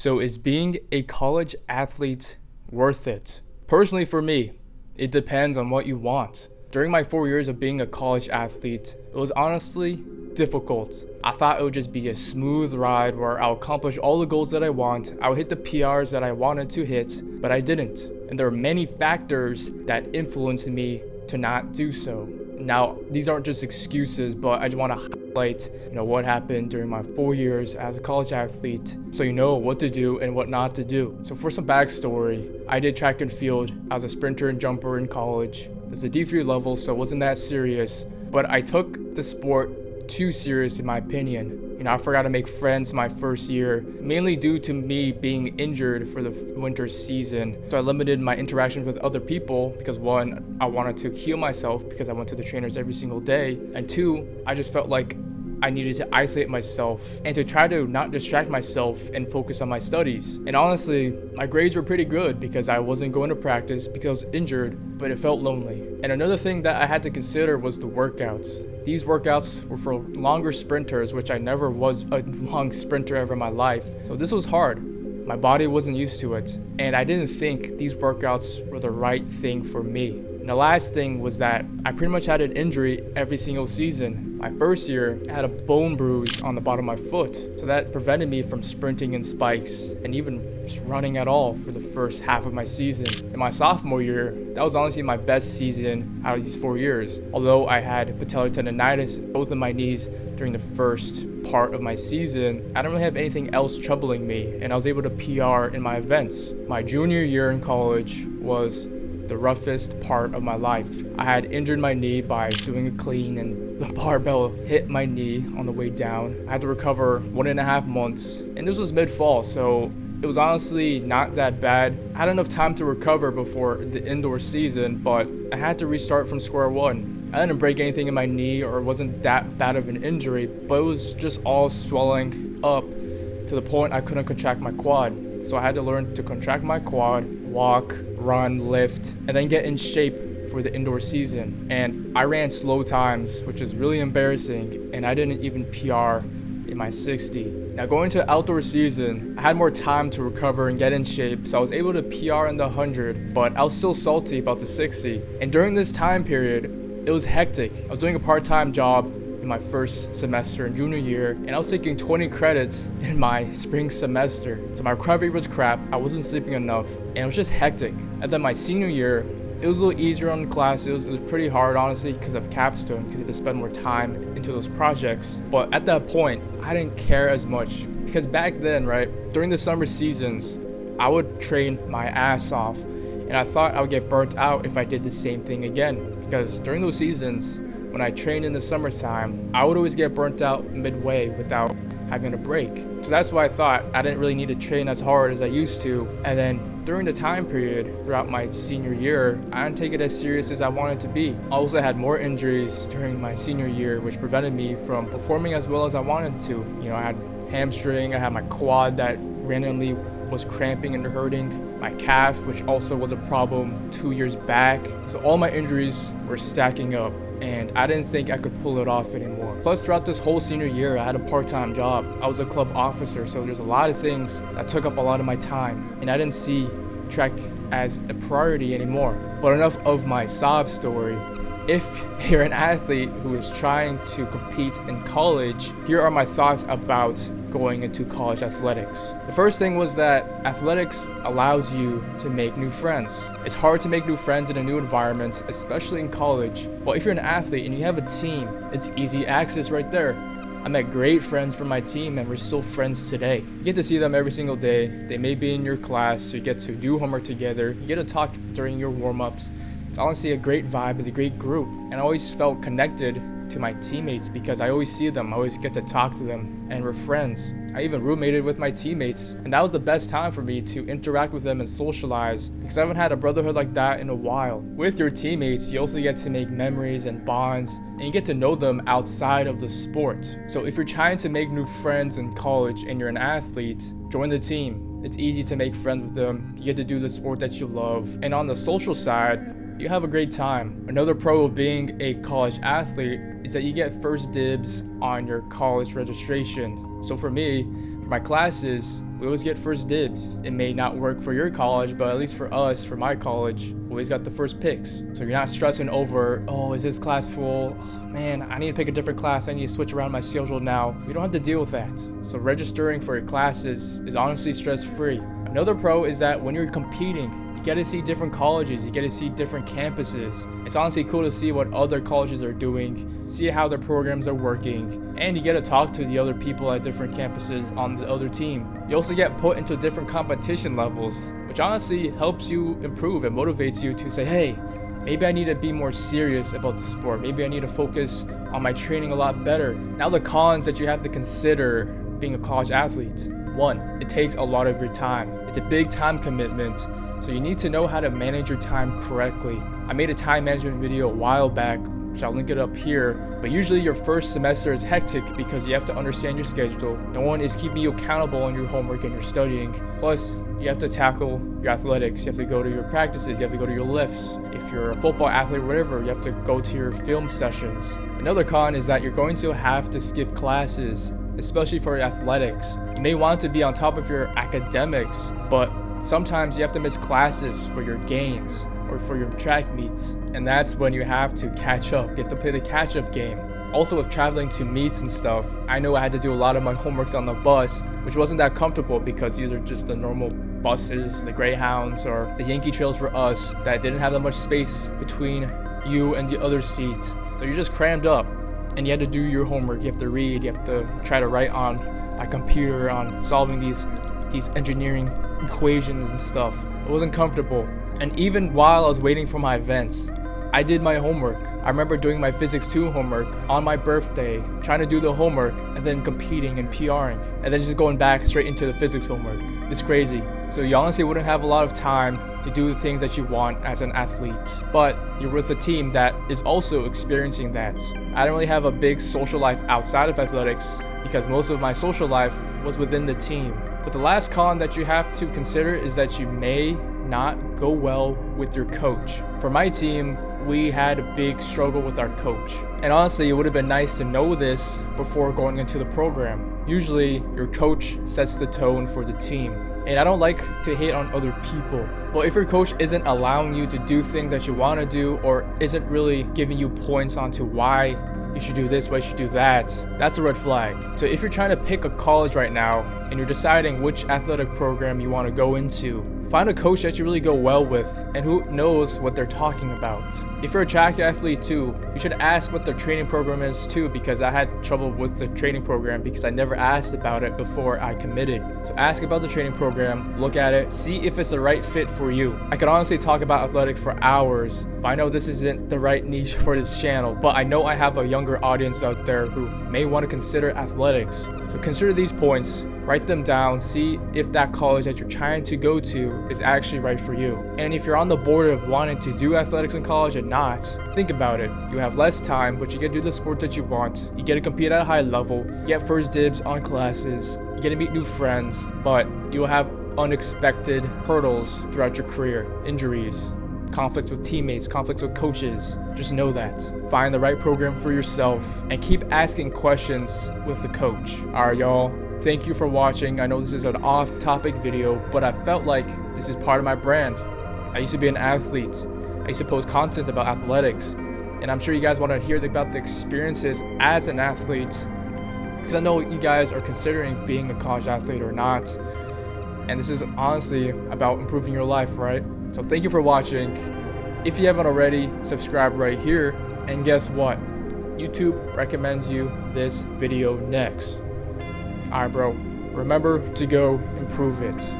So is being a college athlete worth it? Personally, for me, it depends on what you want. During my 4 years of being a college athlete, it was honestly difficult. I thought it would just be a smooth ride where I'll accomplish all the goals that I want, I would hit the PRs that I wanted to hit, but I didn't. And there are many factors that influenced me to not do so. Now, these aren't just excuses, but I just want to highlight, what happened during my 4 years as a college athlete, so you know what to do and what not to do. So for some backstory, I did track and field. I was a sprinter and jumper in college. It's a D3 level, so it wasn't that serious, but I took the sport too serious in my opinion. I forgot to make friends my first year, mainly due to me being injured for the winter season. So I limited my interactions with other people because one, I wanted to heal myself because I went to the trainers every single day. And two, I just felt like I needed to isolate myself and to try to not distract myself and focus on my studies. And honestly, my grades were pretty good because I wasn't going to practice because I was injured, but it felt lonely. And another thing that I had to consider was the workouts. These workouts were for longer sprinters, which I never was a long sprinter ever in my life. So this was hard. My body wasn't used to it. And I didn't think these workouts were the right thing for me. And the last thing was that I pretty much had an injury every single season. My first year, I had a bone bruise on the bottom of my foot. So that prevented me from sprinting in spikes and even just running at all for the first half of my season. In my sophomore year, that was honestly my best season out of these 4 years. Although I had patellar tendonitis in both of my knees during the first part of my season, I don't really have anything else troubling me, and I was able to PR in my events. My junior year in college was the roughest part of my life. I had injured my knee by doing a clean and the barbell hit my knee on the way down. I had to recover 1.5 months, and this was mid-fall, so it was honestly not that bad. I had enough time to recover before the indoor season, but I had to restart from square one. I didn't break anything in my knee, or it wasn't that bad of an injury, but it was just all swelling up to the point I couldn't contract my quad. So I had to learn to contract my quad, walk, run, lift, and then get in shape for the indoor season. And I ran slow times, which is really embarrassing, and I didn't even PR in my 60. Now going to outdoor season, I had more time to recover and get in shape, so I was able to PR in the 100, but I was still salty about the 60. And during this time period, it was hectic. I was doing a part-time job in my first semester in junior year, and I was taking 20 credits in my spring semester. So my recovery was crap, I wasn't sleeping enough, and it was just hectic. And then my senior year, it was a little easier on the classes. It was pretty hard, honestly, because of capstone, because you have to spend more time into those projects. But at that point, I didn't care as much, because back then, right, during the summer seasons, I would train my ass off, and I thought I would get burnt out if I did the same thing again, because during those seasons, when I trained in the summertime, I would always get burnt out midway without having a break. So that's why I thought I didn't really need to train as hard as I used to. And then during the time period throughout my senior year, I didn't take it as serious as I wanted to be. Also, I had more injuries during my senior year, which prevented me from performing as well as I wanted to. I had hamstring, I had my quad that randomly was cramping and hurting, my calf, which also was a problem 2 years back. So all my injuries were stacking up, and I didn't think I could pull it off anymore. Plus, throughout this whole senior year, I had a part-time job. I was a club officer, so there's a lot of things that took up a lot of my time, and I didn't see track as a priority anymore. But enough of my sob story. If you're an athlete who is trying to compete in college, here are my thoughts about going into college athletics. The first thing was that athletics allows you to make new friends. It's hard to make new friends in a new environment, especially in college. But if you're an athlete and you have a team, it's easy access right there. I met great friends from my team, and we're still friends today. You get to see them every single day. They may be in your class, so you get to do homework together. You get to talk during your warm-ups. It's honestly a great vibe. It's a great group. And I always felt connected to my teammates because I always see them. I always get to talk to them, and we're friends. I even roommated with my teammates, and that was the best time for me to interact with them and socialize because I haven't had a brotherhood like that in a while. With your teammates, you also get to make memories and bonds, and you get to know them outside of the sport. So if you're trying to make new friends in college and you're an athlete, join the team. It's easy to make friends with them. You get to do the sport that you love. And on the social side, you have a great time. Another pro of being a college athlete is that you get first dibs on your college registration. So for me, For my classes, we always get first dibs. It may not work for your college, but at least for us, for my college, we always got the first picks. So you're not stressing over, oh, is this class full? Oh, man, I need to pick a different class. I need to switch around my schedule now. You don't have to deal with that. So registering for your classes is honestly stress-free. Another pro is that when you're competing, you get to see different colleges, you get to see different campuses. It's honestly cool to see what other colleges are doing, see how their programs are working, and you get to talk to the other people at different campuses on the other team. You also get put into different competition levels, which honestly helps you improve and motivates you to say, hey, maybe I need to be more serious about the sport. Maybe I need to focus on my training a lot better. Now the cons that you have to consider being a college athlete. 1, it takes a lot of your time. It's a big time commitment, so you need to know how to manage your time correctly. I made a time management video a while back, which I'll link it up here, but usually your first semester is hectic because you have to understand your schedule. No one is keeping you accountable on your homework and your studying. Plus, you have to tackle your athletics. You have to go to your practices. You have to go to your lifts. If you're a football athlete or whatever, you have to go to your film sessions. Another con is that you're going to have to skip classes, especially for your athletics. You may want to be on top of your academics, but sometimes you have to miss classes for your games or for your track meets, and that's when you have to catch up. You have to play the catch-up game. Also, with traveling to meets and stuff, I know I had to do a lot of my homework on the bus, which wasn't that comfortable because these are just the normal buses, the Greyhounds or the Yankee Trails for us that didn't have that much space between you and the other seat. So you're just crammed up and you had to do your homework. You have to read, you have to try to write on my computer on solving these engineering equations and stuff. It wasn't comfortable. And even while I was waiting for my events, I did my homework. I remember doing my Physics 2 homework on my birthday, trying to do the homework, and then competing and PRing, and then just going back straight into the physics homework. It's crazy. So you honestly wouldn't have a lot of time to do the things that you want as an athlete, but you're with a team that is also experiencing that. I don't really have a big social life outside of athletics because most of my social life was within the team. But the last con that you have to consider is that you may not go well with your coach. For my team, we had a big struggle with our coach. And honestly, it would have been nice to know this before going into the program. Usually, your coach sets the tone for the team. And I don't like to hate on other people. But if your coach isn't allowing you to do things that you want to do or isn't really giving you points onto why you should do this, why you should do that, that's a red flag. So if you're trying to pick a college right now and you're deciding which athletic program you want to go into, find a coach that you really go well with and who knows what they're talking about. If you're a track athlete too, you should ask what their training program is too, because I had trouble with the training program because I never asked about it before I committed. So ask about the training program, look at it, see if it's the right fit for you. I could honestly talk about athletics for hours, but I know this isn't the right niche for this channel, but I know I have a younger audience out there who may want to consider athletics. So consider these points, write them down, see if that college that you're trying to go to is actually right for you. And if you're on the border of wanting to do athletics in college and not, think about it. You have less time, but you get to do the sport that you want. You get to compete at a high level, get first dibs on classes, you get to meet new friends, but you'll have unexpected hurdles throughout your career, injuries, conflicts with teammates, conflicts with coaches. Just know that. Find the right program for yourself and keep asking questions with the coach. All right, y'all. Thank you for watching. I know this is an off-topic video, but I felt like this is part of my brand. I used to be an athlete. I used to post content about athletics, and I'm sure you guys want to hear about the experiences as an athlete, because I know you guys are considering being a college athlete or not, and this is honestly about improving your life, right? So thank you for watching. If you haven't already, subscribe right here, and guess what? YouTube recommends you this video next. Alright, bro, remember to go improve it.